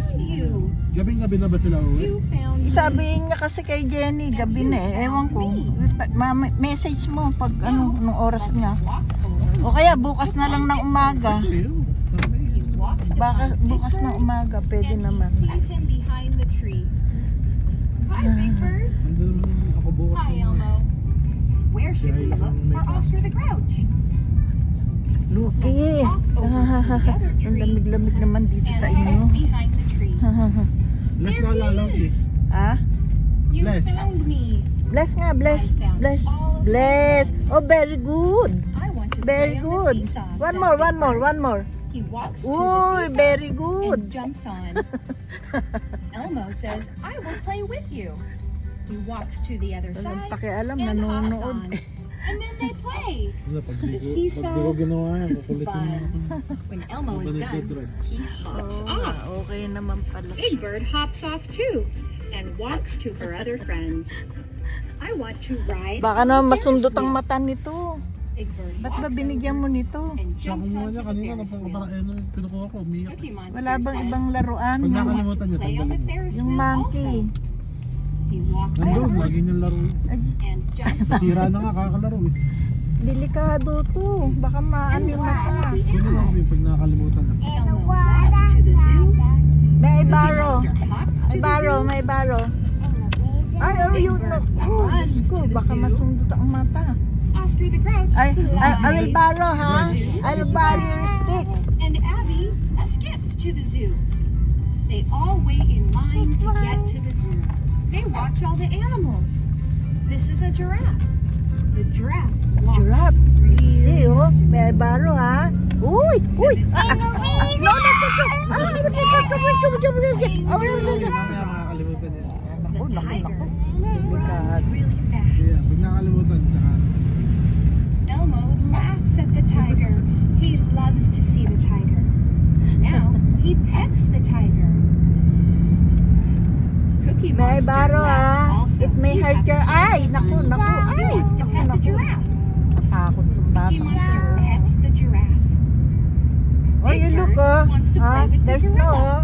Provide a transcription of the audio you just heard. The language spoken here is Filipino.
found you. Gabing-gabi na ba sila uwi? You found me. Sabi niya kasi kay Jenny, gabi na eh. Ewan ko. Message mo pag ano, nung oras niya. Walk over. O kaya bukas na lang ng umaga. Ew. He walks to Baka find bukas Big ng Bird, umaga, pwede and naman. he sees him behind the tree. Hi, Big Bird. Nandun naman ako bukas. Hi, Elmo. Where should we look for Oscar the Grouch? Luki. Ang lamig-lamig naman dito sa And inyo. look behind the tree. Less na lalaw eh. Ah? You Bless. found me. Bless nga, bless. Bless. Bless. Oh, very good. I want to Very play on good. the seesaw. One said more, Big one more, Bird. one more. He walks to Uy, the seesaw very and good. jumps on. Elmo says, I will play with you. He walks to the other Walang side pakialam, and hops nanonood. on. And then they play. Wala, pag di The ko seesaw ginawa yan, is kukulitin mo fun. ako. When Elmo is done, he hops Oo nga, off. okay naman pala. Big Bird hops off too and walks to her other friends. I want to ride. Baka on naman the masundot Ferris ang wheel. mata nito. Big Bird Ba't ba walks binigyan over mo nito? and Sa jumps kumuha onto niya the kanina, Ferris wheel. kinukuha ko, umiyak. Cookie Monster Wala bang says, ibang laruan? Pag Yung, nakalimutan niya, play on the tanggalin mo. Ferris yung wheel monkey. also. He walks Nandun, over lagi niyang laro. Ay, and jumps on. Sira na nga, kakalaro eh. delikado to. Baka maano yung mata. Kuno lang yung pag nakakalimutan na. Elmo walks to the zoo. May Cookie baro. Monster hops to May the baro, zoo. may baro. Ay, oh, Big yun. Bird Oh, runs Diyos ko, to the baka zoo. masundot ang mata. Oscar the Grouch I slides will borrow, to the ha? zoo. I'll borrow your stick. And Abby skips to the zoo. They all wait in line to get to the zoo. They watch all the animals. This is a giraffe. The giraffe walks Giraffe. really See, oh, slow. may baro, ha? Uy, uy. No, no, Mamaya makakalimutan niya. The tiger Delikado. runs really Yeah, fast. pag nakakalimutan, tsaka Elmo laughs at the tiger. He loves to see the tiger. Now he pets the tiger. Cookie May Monster baro, laughs ha? also. It may He's hurt having your so eye. much Naku, fun. naku. He Ay, wants to naku, pet the naku. giraffe. Natakot yung bata. Cookie Monster pets the giraffe. Oh, you look, oh. Wants to Ah, play with the there's gorilla. no, oh.